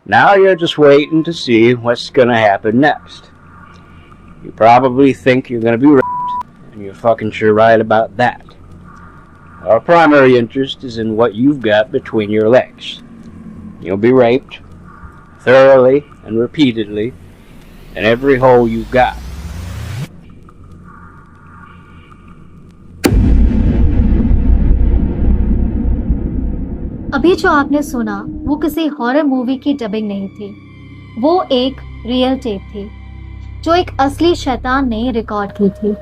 Now you're just waiting to see what's gonna happen next. You probably think you're gonna be raped, and you're fucking sure right about that. Our primary interest is in what you've got between your legs. You'll be raped, thoroughly and repeatedly, in every hole you've got. अभी जो आपने सुना वो किसी horror movie की dubbing नहीं थी, वो एक रियल टेप थी जो एक असली शैतान ने रिकॉर्ड की थी।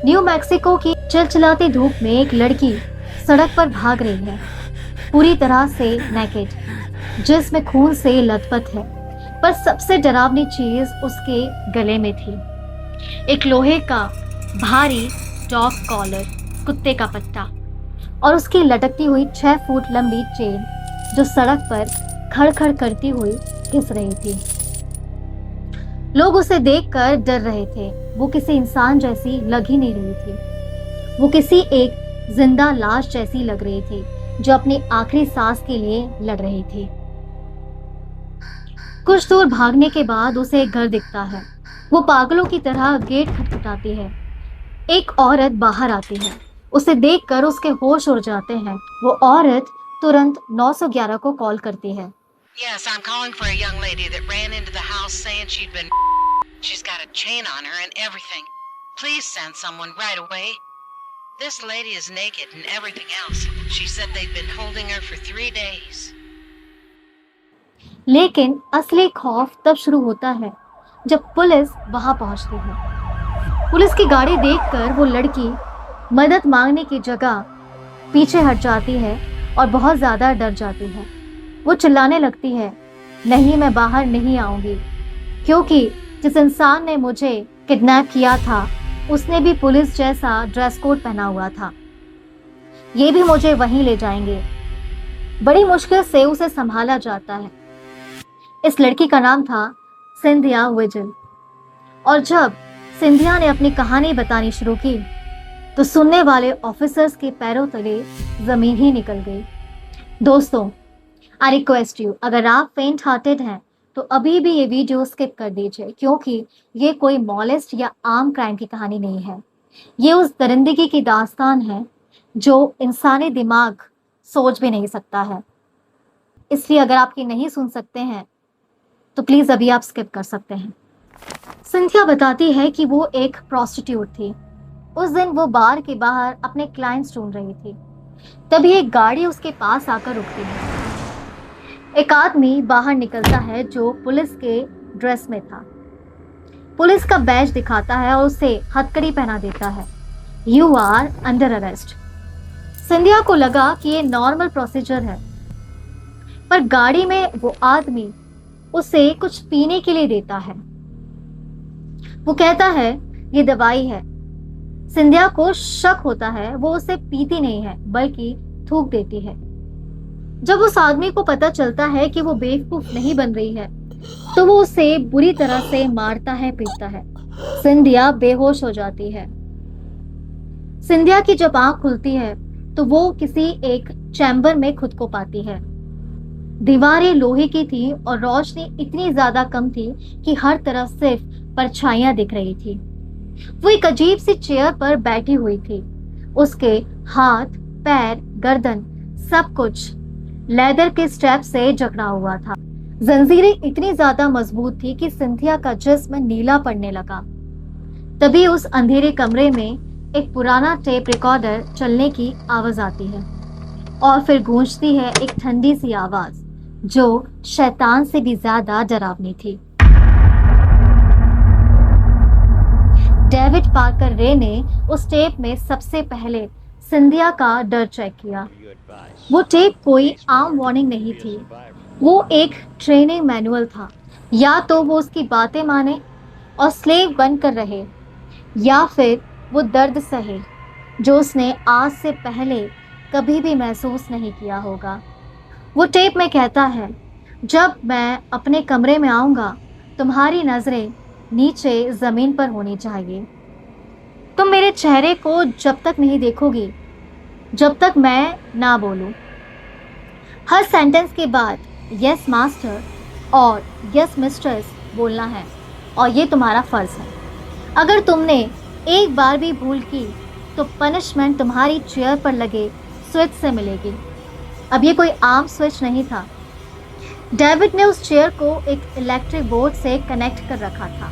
न्यू मैक्सिको की चिलचिलाती धूप में एक लड़की सड़क पर भाग रही है, पूरी तरह से नेकेड, जिसमें खून से लथपथ है। पर सबसे डरावनी चीज उसके गले में थी, एक लोहे का भारी डॉग कॉलर, कुत्ते का पट्टा, और उसकी लटकती हुई 6 फुट लंबी चेन जो सड़क पर खड़खड़ करती हुई घिस रही थी। लोग उसे देखकर डर रहे थे। वो किसी इंसान जैसी लग ही नहीं रही थी, वो किसी एक जिंदा लाश जैसी लग रही थी जो अपनी आखिरी सांस के लिए लड़ रही थी। कुछ दूर भागने के बाद उसे एक घर दिखता है। वो पागलों की तरह गेट खटखटाती है। एक औरत बाहर आती है। उसे देखकर उसके होश उड़ जाते हैं। वो औरत तुरंत 911 को कॉल करती है। Yes, I'm calling for a young lady that ran into the house saying she'd been. She's got a chain on her and everything. Please send someone right away. This lady is naked and everything else. She said they'd been holding her for 3 days. लेकिन असली खौफ तब शुरू होता है जब police वहां पहुंचती है। पुलिस की गाड़ी देखकर वो लड़की मदद मांगने की जगह पीछे हट जाती है और बहुत ज्यादा डर जाती है। वो चिल्लाने लगती है, नहीं, मैं बाहर नहीं आऊंगी, क्योंकि जिस इंसान ने मुझे किडनैप किया था उसने भी पुलिस जैसा ड्रेस कोड पहना हुआ था। ये भी मुझे वहीं ले जाएंगे। बड़ी मुश्किल से उसे संभाला जाता है। इस लड़की का नाम था सिंधिया विजिल, और जब सिंधिया ने अपनी कहानी बतानी शुरू की तो सुनने वाले ऑफिसर्स के पैरों तले जमीन ही निकल गई। दोस्तों, आई रिक्वेस्ट यू, अगर आप फेंट हार्टेड हैं तो अभी भी ये वीडियो स्किप कर दीजिए, क्योंकि ये कोई मॉलेस्ट या आम क्राइम की कहानी नहीं है। ये उस दरिंदगी की दास्तान है जो इंसानी दिमाग सोच भी नहीं सकता है। इसलिए अगर आप ये नहीं सुन सकते हैं तो प्लीज अभी आप स्किप कर सकते हैं। सिंथिया बताती है कि वो एक प्रोस्टिट्यूट थी। उस दिन वो बार के बाहर अपने क्लाइंट्स ढूंढ रही थी। तभी एक गाड़ी उसके पास आकर रुकती है। एक आदमी बाहर निकलता है जो पुलिस के ड्रेस में था। पुलिस का बैज दिखाता है और उसे हथकड़ी पहना देता है। You are under arrest. Scindia को लगा कि ये नॉर्मल प्रोसीजर है, पर गाड़ी में वो आदमी उसे कुछ पीने के लिए देता है। वो कहता है ये दवाई है। सिंधिया को शक होता है, वो उसे पीती नहीं है बल्कि थूक देती है। जब उस आदमी को पता चलता है कि वो बेवकूफ नहीं बन रही है तो वो उसे बुरी तरह से मारता है, पीटता है। सिंधिया बेहोश हो जाती है। सिंधिया की जब आंख खुलती है तो वो किसी एक चैम्बर में खुद को पाती है। दीवारें लोहे की थी और रोशनी इतनी ज्यादा कम थी कि हर तरफ सिर्फ परछाइयां दिख रही थी। वो एक अजीब सी चेयर पर बैठी हुई थी। उसके हाथ, पैर, गर्दन, सब कुछ लेदर के स्ट्रैप से जकड़ा हुआ था। जंजीरें इतनी ज्यादा मजबूत थी कि सिंथिया का जिस्म नीला पड़ने लगा। तभी उस अंधेरे कमरे में एक पुराना टेप रिकॉर्डर चलने की आवाज आती है और फिर गूंजती है एक ठंडी सी आवाज जो शैतान से भी ज्यादा डरावनी थी। डेविड पार्कर रे ने उस टेप में सबसे पहले सिंधिया का डर चेक किया। वो टेप कोई आम वार्निंग नहीं थी, वो एक ट्रेनिंग मैनुअल था। या तो वो उसकी बातें माने और स्लेव बनकर रहे, या फिर वो दर्द सहे जो उसने आज से पहले कभी भी महसूस नहीं किया होगा। वो टेप में कहता है, जब मैं अपने कमरे में आऊँगा तुम्हारी नज़रें नीचे ज़मीन पर होनी चाहिए। तुम मेरे चेहरे को जब तक नहीं देखोगी जब तक मैं ना बोलूं। हर सेंटेंस के बाद यस मास्टर और यस मिस्ट्रेस बोलना है, और ये तुम्हारा फर्ज है। अगर तुमने एक बार भी भूल की तो पनिशमेंट तुम्हारी चेयर पर लगे स्विच से मिलेगी। अब ये कोई आम स्विच नहीं था। डेविड ने उस चेयर को एक इलेक्ट्रिक बोर्ड से कनेक्ट कर रखा था।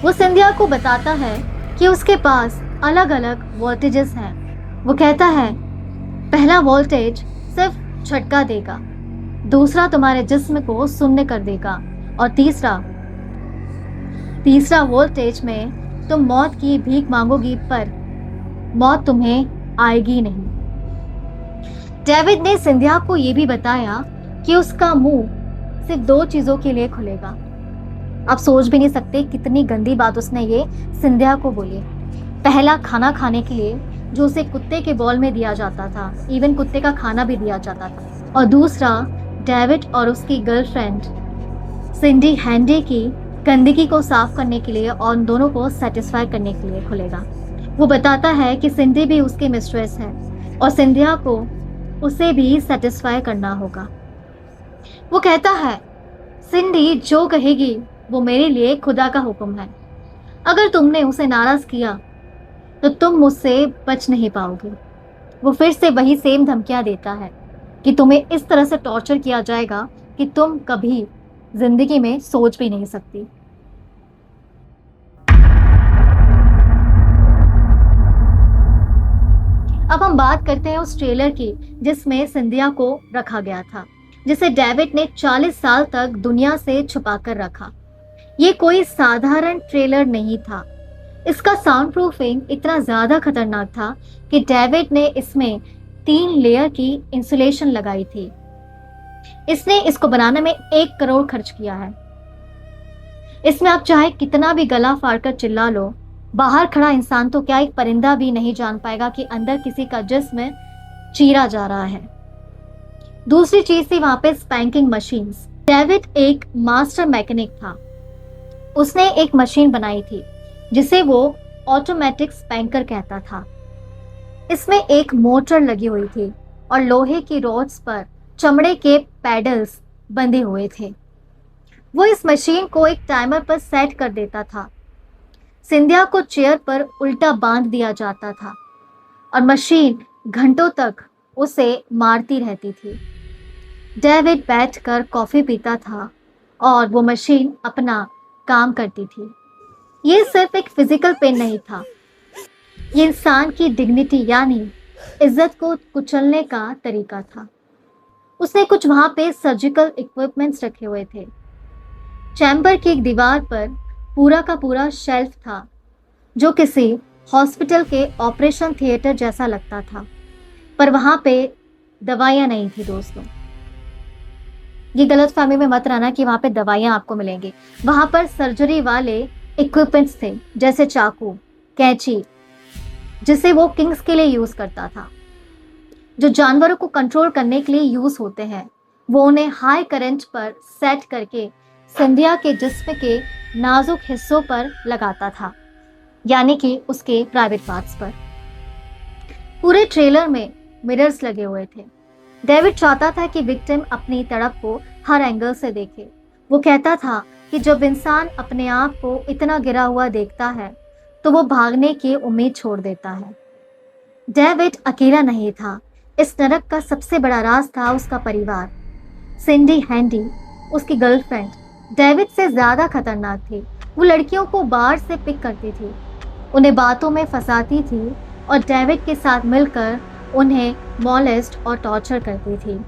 वो सिंधिया को बताता है कि उसके पास अलग अलग वोल्टेजेस हैं। वो कहता है पहला वोल्टेज सिर्फ झटका देगा, दूसरा तुम्हारे जिस्म को शून्य कर देगा, और तीसरा वोल्टेज में तुम मौत की भीख मांगोगी पर मौत तुम्हें आएगी नहीं। डेविड ने सिंधिया को यह भी बताया कि उसका मुंह सिर्फ 2 चीजों के लिए खुलेगा। आप सोच भी नहीं सकते कितनी गंदी बात उसने ये सिंधिया को बोली। पहला, खाना खाने के लिए जो उसे कुत्ते के बॉल में दिया जाता था, इवन कुत्ते का खाना भी दिया जाता था। और दूसरा, डेविड और उसकी गर्लफ्रेंड सिंडी हैंडी की गंदगी को साफ करने के लिए और उन दोनों को सेटिस्फाई करने के लिए खुलेगा। वो बताता है कि सिंडी भी उसकी मिस्ट्रेस है और सिंधिया को उसे भी सेटिस्फाई करना होगा। वो कहता है सिंडी जो कहेगी वो मेरे लिए खुदा का हुक्म है। अगर तुमने उसे नाराज किया तो तुम मुझसे बच नहीं पाओगे। वो फिर से वही सेम धमकियां देता है कि तुम्हें इस तरह से टॉर्चर किया जाएगा कि तुम कभी जिंदगी में सोच भी नहीं सकती। अब हम बात करते हैं उस ट्रेलर की जिसमें सिंधिया को रखा गया था, जिसे डेविड ने 40 साल तक दुनिया से छुपा कर रखा। ये कोई साधारण ट्रेलर नहीं था। इसका साउंड प्रूफिंग इतना ज्यादा खतरनाक था कि डेविड ने इसमें 3 लेयर की इंसुलेशन लगाई थी। इसने इसको बनाने में 1 करोड़ खर्च किया है। इसमें आप चाहे कितना भी गला फाड़कर चिल्ला लो, बाहर खड़ा इंसान तो क्या एक परिंदा भी नहीं जान पाएगा कि अंदर किसी का जिस्म चीरा जा रहा है। दूसरी चीज थी वहां पे स्पैंकिंग मशीन्स। डेविड एक मास्टर मैकेनिक था। उसने एक मशीन बनाई थी जिसे वो ऑटोमेटिक स्पैंकर कहता था। इसमें एक मोटर लगी हुई थी और लोहे की रॉड्स पर चमड़े के पैडल्स बंधे हुए थे। वो इस मशीन को एक टाइमर पर सेट कर देता था। सिंधिया को चेयर पर उल्टा बांध दिया जाता था और मशीन घंटों तक उसे मारती रहती थी। डेविड बैठकर कॉफी पीता था और वो मशीन अपना काम करती थी। ये सिर्फ एक फिजिकल पेन नहीं था, ये इंसान की डिग्निटी यानी इज्जत को कुचलने का तरीका था। उसने कुछ वहां पे सर्जिकल इक्विपमेंट्स रखे हुए थे। चैम्बर की एक दीवार पर पूरा का पूरा शेल्फ था जो किसी हॉस्पिटल के ऑपरेशन थिएटर जैसा लगता था, पर वहां पे दवाइयां नहीं थी। दोस्तों, ये गलतफहमी में मत रहना कि वहां पे दवाइयां आपको मिलेंगी। वहां पर सर्जरी वाले इक्विपमेंट्स थे, जैसे चाकू, कैंची, जिसे वो किंग्स के लिए यूज करता था, जो जानवरों को कंट्रोल करने के लिए यूज होते हैं। वो उन्हें हाई करंट पर सेट करके सिंधिया के जिस्म के नाजुक हिस्सों पर लगाता था, यानी कि उसके प्राइवेट पार्ट्स पर। पूरे ट्रेलर में मिरर्स लगे हुए थे। डेविड चाहता था कि विक्टिम अपनी तड़प को हर एंगल से देखे। वो कहता था कि जब इंसान अपने आप को इतना गिरा हुआ देखता है तो वो भागने की उम्मीद छोड़ देता है। डेविड अकेला नहीं था। इस नरक का सबसे बड़ा राज था उसका परिवार। सिंडी हैंडी, उसकी गर्लफ्रेंड, डेविड से ज्यादा खतरनाक थी। वो लड़कियों को बाहर से पिक करती थी, उन्हें बातों में फंसाती थी और डेविड के साथ मिलकर उन्हें मॉलेस्ट और टॉर्चर करती थी।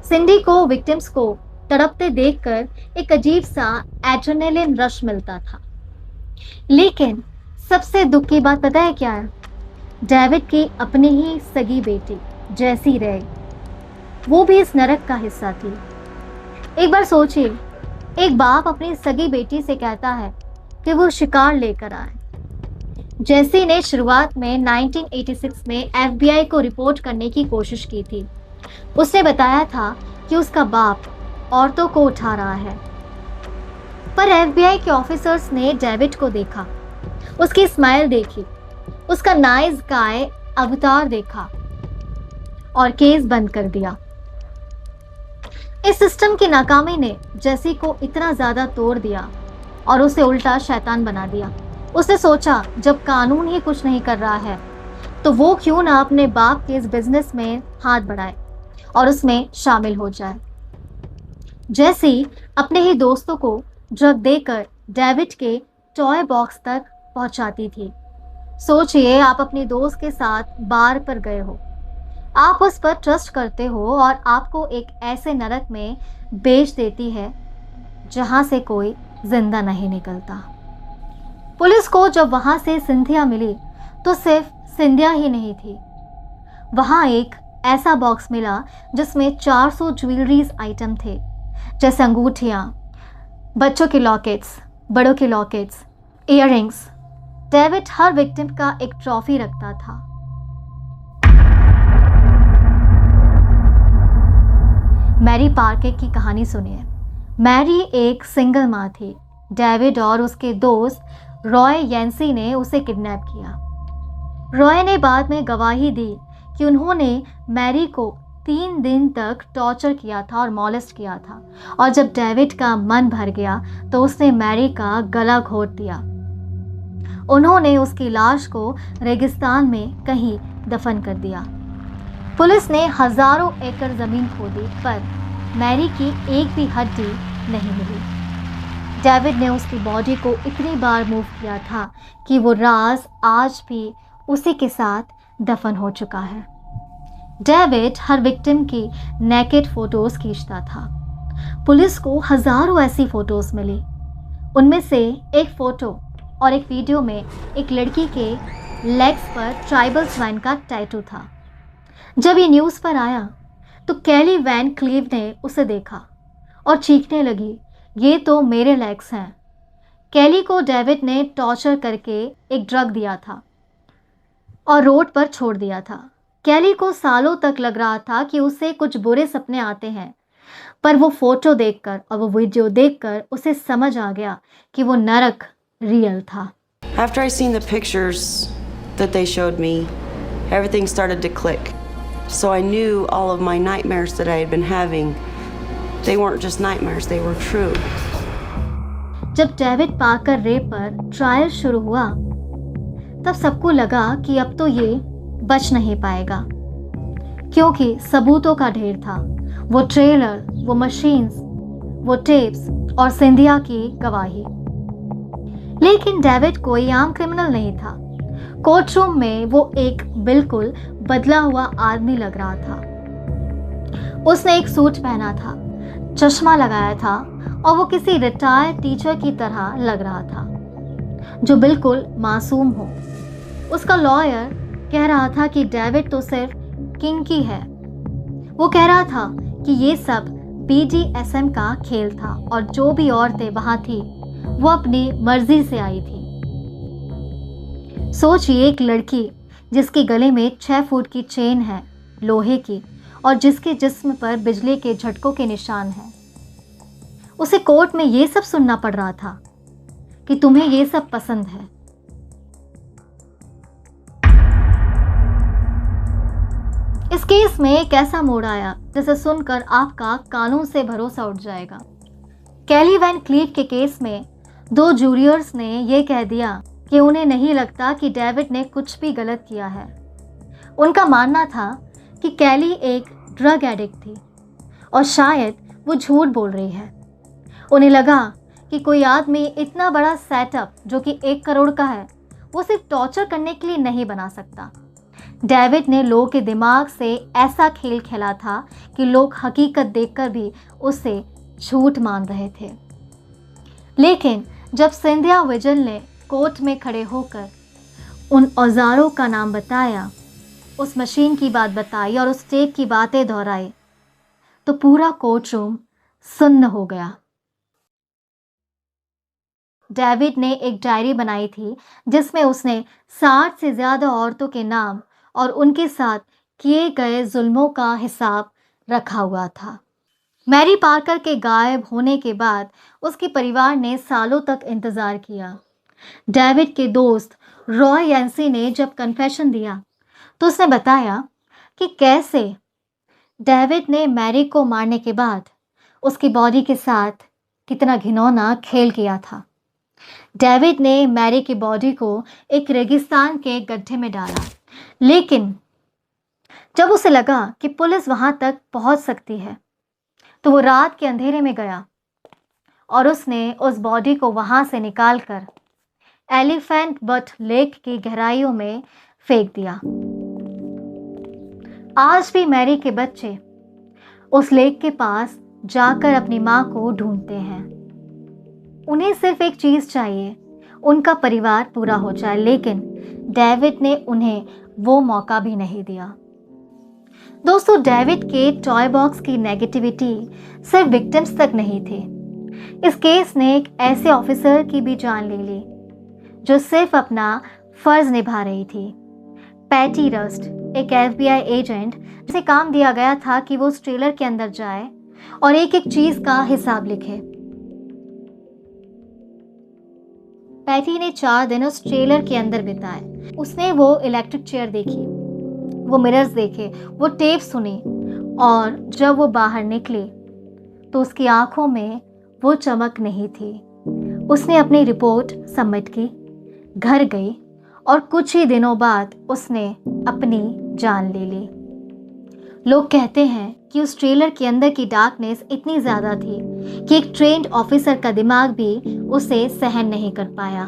सिंडी को विक्टिम्स को तड़पते देखकर एक अजीब सा एड्रेनलिन रश मिलता था। लेकिन सबसे दुख की बात पता है क्या है? डेविड की अपनी ही सगी बेटी जैसी रे, वो भी इस नरक का हिस्सा थी। एक बार सोचिए, एक बाप अपनी सगी बेटी से कहता है कि वो शिकार लेकर आए। जेसी ने शुरुआत में 1986 में FBI को रिपोर्ट करने की कोशिश की थी। उसने बताया था कि उसका बाप औरतों को उठा रहा है, पर FBI के ऑफिसर्स ने डेविड को देखा, उसकी स्माइल देखी, उसका नाइस गाय अवतार देखा और केस बंद कर दिया। इस सिस्टम की नाकामी ने जेसी को इतना ज्यादा तोड़ दिया और उसे उल्टा शैतान बना दिया। उसने सोचा जब कानून ही कुछ नहीं कर रहा है तो वो क्यों ना अपने बाप के इस बिजनेस में हाथ बढ़ाए और उसमें शामिल हो जाए। जेसी अपने ही दोस्तों को ड्रग देकर डेविड के टॉय बॉक्स तक पहुंचाती थी। सोचिए, आप अपनी दोस्त के साथ बार पर गए हो, आप उस पर ट्रस्ट करते हो और आपको एक ऐसे नरक में बेच देती है जहां से कोई जिंदा नहीं निकलता। पुलिस को जब वहां से सिंधिया मिली तो सिर्फ सिंधिया ही नहीं थी, वहां एक ऐसा बॉक्स मिला जिसमें 400 ज्वेलरीज आइटम थे, जैसे अंगूठियां, बच्चों के लॉकेट्स, बड़ों के लॉकेट्स, इयररिंग्स। डेविड हर विक्टिम का एक ट्रॉफी रखता था। मैरी पार्कर की कहानी सुनिए। मैरी एक सिंगल माँ थी। डेविड और उसके दोस्त रॉय येंसी ने उसे किडनैप किया। रॉय ने बाद में गवाही दी कि उन्होंने मैरी को 3 दिन तक टॉर्चर किया था और मॉलेस्ट किया था, और जब डेविड का मन भर गया तो उसने मैरी का गला घोट दिया। उन्होंने उसकी लाश को रेगिस्तान में कहीं दफन कर दिया। पुलिस ने हजारों एकड़ जमीन खोदी पर मैरी की एक भी हड्डी नहीं मिली। डेविड ने उसकी बॉडी को इतनी बार मूव किया था कि वो राज आज भी उसी के साथ दफन हो चुका है। डेविड हर विक्टिम की नेकेड फोटोज खींचता था। पुलिस को हजारों ऐसी फोटोज मिली। उनमें से एक फोटो और एक वीडियो में एक लड़की के लेग्स पर ट्राइबल स्वाइन का टैटू था। जब ये न्यूज़ पर आया तो कैली वैन क्लीव ने उसे देखा और चीखने लगी, ये तो मेरे लेग्स हैं। कैली को डेविड ने टॉर्चर करके एक ड्रग दिया था और रोड पर छोड़ दिया था। कैली को सालों तक लग रहा था कि उसे कुछ बुरे सपने आते हैं, पर वो फोटो देखकर और वो वीडियो देखकर उसे समझ आ गया कि वो नरक रियल था। After I seen the pictures that they showed me, everything started to click. So I knew all of my nightmares that I had been having, they weren't just nightmares, they were true. जब David Parker rape पर trial शुरू हुआ तब सबको लगा कि अब तो ये बच नहीं पाएगा, क्योंकि सबूतों का ढेर था। वो ट्रेलर, वो मशीन्स, वो टेप्स और सिंधिया की गवाही। लेकिन डेविड कोई आम क्रिमिनल नहीं था। कोर्टरूम में वो एक बिल्कुल बदला हुआ आदमी लग रहा था। उसने एक सूट पहना था, चश्मा लगाया था और वो किसी रिटायर्ड टीचर की तरह लग रहा था जो बिल्कुल मासूम हो। उसका लॉयर कह रहा था कि डेविड तो सिर्फ किंकी है। वो कह रहा था कि ये सब BDSM का खेल था और जो भी औरतें वहां थी वो अपनी मर्जी से आई थी। सोचिए, एक लड़की जिसके गले में 6 फुट की चेन है लोहे की और जिसके जिस्म पर बिजली के झटकों के निशान हैं। उसे कोर्ट में ये सब सुनना पड़ रहा था कि तुम्हें ये सब पसंद है। इस केस में एक ऐसा मोड़ आया जिसे सुनकर आपका कानून से भरोसा उठ जाएगा। कैली वैन क्लीव के केस में 2 जूरियर्स ने यह कह दिया कि उन्हें नहीं लगता कि डेविड ने कुछ भी गलत किया है। उनका मानना था कि कैली एक ड्रग एडिक्ट थी और शायद वो झूठ बोल रही है। उन्हें लगा कि कोई आदमी इतना बड़ा सेटअप जो कि 1 करोड़ का है वो सिर्फ टॉर्चर करने के लिए नहीं बना सकता। डेविड ने लोगों के दिमाग से ऐसा खेल खेला था कि लोग हकीकत देखकर भी उसे झूठ मान रहे थे। लेकिन जब सिंधिया विजल ने कोर्ट में खड़े होकर उन औजारों का नाम बताया, उस मशीन की बात बताई और उस टेप की बातें दोहराई, तो पूरा कोर्टरूम सुन्न हो गया। डेविड ने एक डायरी बनाई थी जिसमें उसने 60 से ज़्यादा औरतों के नाम और उनके साथ किए गए जुल्मों का हिसाब रखा हुआ था। मैरी पार्कर के गायब होने के बाद उसके परिवार ने सालों तक इंतज़ार किया। डेविड के दोस्त रॉय येंसी ने जब कन्फेशन दिया तो उसने बताया कि कैसे डेविड ने मैरी को मारने के बाद उसकी बॉडी के साथ कितना घिनौना खेल किया था। डेविड ने मैरी की बॉडी को एक रेगिस्तान के गड्ढे में डाला, लेकिन जब उसे लगा कि पुलिस वहां तक पहुंच सकती है तो वो रात के अंधेरे में गया और उसने उस बॉडी को वहां से निकालकर एलिफेंट बट लेक की गहराइयों में फेंक दिया। आज भी मैरी के बच्चे उस लेक के पास जाकर अपनी मां को ढूंढते हैं। उन्हें सिर्फ एक चीज चाहिए, उनका परिवार पूरा हो जाए, लेकिन डेविड ने उन्हें वो मौका भी नहीं दिया। दोस्तों, डेविड के टॉय बॉक्स की नेगेटिविटी सिर्फ विक्टिम्स तक नहीं थी। इस केस ने एक ऐसे ऑफिसर की भी जान ले ली जो सिर्फ अपना फर्ज निभा रही थी। पैटी रस्ट, एक FBI एजेंट जिसे काम दिया गया था कि वो उस ट्रेलर के अंदर जाए और एक एक चीज का हिसाब लिखे। पैटी ने 4 दिन उस ट्रेलर के अंदर बिताए। उसने वो इलेक्ट्रिक चेयर देखी, वो मिरर्स देखे, वो टेप सुनी, और जब वो बाहर निकली तो उसकी आंखों में वो चमक नहीं थी। उसने अपनी रिपोर्ट सबमिट की, घर गई और कुछ ही दिनों बाद उसने अपनी जान ले ली। लोग कहते हैं कि उस ट्रेलर के अंदर की डार्कनेस इतनी ज़्यादा थी कि एक ट्रेन्ड ऑफिसर का दिमाग भी उसे सहन नहीं कर पाया।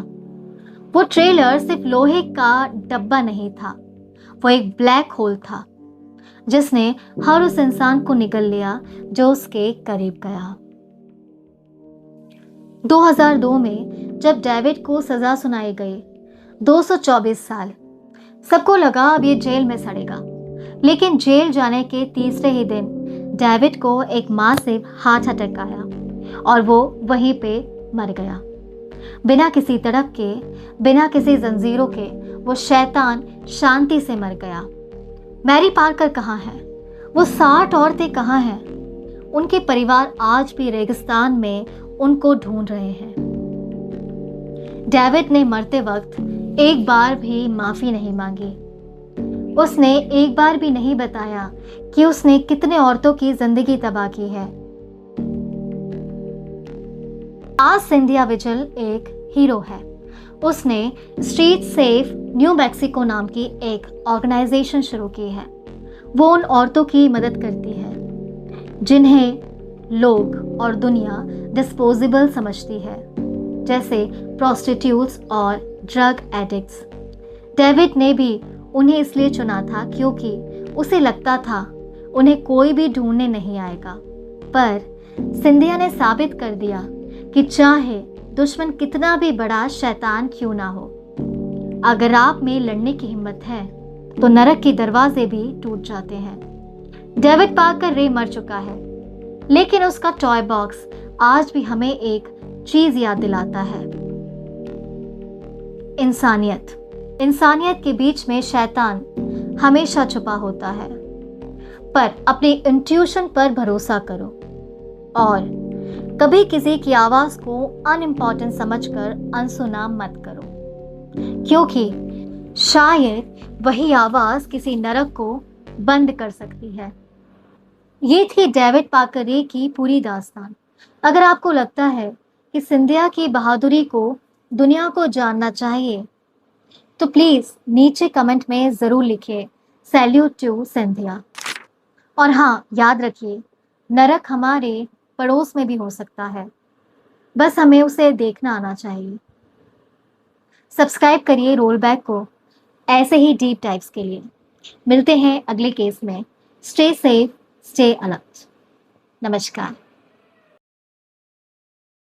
वो ट्रेलर सिर्फ लोहे का डब्बा नहीं था, वो एक ब्लैक होल था जिसने हर उस इंसान को निगल लिया जो उसके करीब गया। 2002 में जब डेविड को सजा सुनाई गई, 224 साल, सबको लगा अब ये जेल में सड़ेगा। लेकिन जेल जाने के तीसरे ही दिन डेविड को एक मासिव हार्ट अटैक आया और वो वहीं पे मर गया। बिना किसी तड़प के, बिना किसी जंजीरों के वो शैतान शांति से मर गया। मैरी पार्कर कहाँ है? वो 60 औरतें कहाँ हैं? उनके परिवार आज भी रेगिस्तान में उनको ढूंढ रहे हैं। डेविड ने मरते वक्त एक बार भी माफी नहीं मांगी। उसने एक बार भी नहीं बताया कि उसने कितने औरतों की जिंदगी तबाह की है। आज सिंधिया विजल एक हीरो है। उसने स्ट्रीट सेफ न्यू मैक्सिको नाम की एक ऑर्गेनाइजेशन शुरू की है। वो उन औरतों की मदद करती है जिन्हें लोग और दुनिया डिस्पोजेबल समझती है, जैसे प्रोस्टिट्यूट्स और ड्रग एडिक्ट्स। डेविड ने भी उन्हें इसलिए चुना था क्योंकि उसे लगता था उन्हें कोई भी ढूंढने नहीं आएगा। पर सिंधिया ने साबित कर दिया कि चाहे दुश्मन कितना भी बड़ा शैतान क्यों ना हो, अगर आप में लड़ने की हिम्मत है तो नरक के दरवाजे भी टूट जाते हैं। डेविड पार्कर रे मर चुका है, लेकिन उसका टॉय बॉक्स आज भी हमें एक चीज याद दिलाता है, इंसानियत। इंसानियत के बीच में शैतान हमेशा छुपा होता है। पर अपनी इंट्यूशन पर भरोसा करो और कभी किसी की आवाज को अनइम्पॉर्टेंट समझकर अनसुना मत करो, क्योंकि शायद वही आवाज किसी नरक को बंद कर सकती है। ये थी डेविड पार्कर रे की पूरी दास्तान। अगर आपको लगता है कि सिंधिया की बहादुरी को दुनिया को जानना चाहिए तो प्लीज नीचे कमेंट में जरूर लिखिए सैल्यूट टू सिंधिया। और हाँ, याद रखिए, नरक हमारे पड़ोस में भी हो सकता है, बस हमें उसे देखना आना चाहिए। सब्सक्राइब करिए रोल बैक को ऐसे ही डीप टाइप्स के लिए। मिलते हैं अगले केस में। Stay safe, stay alert. नमस्कार।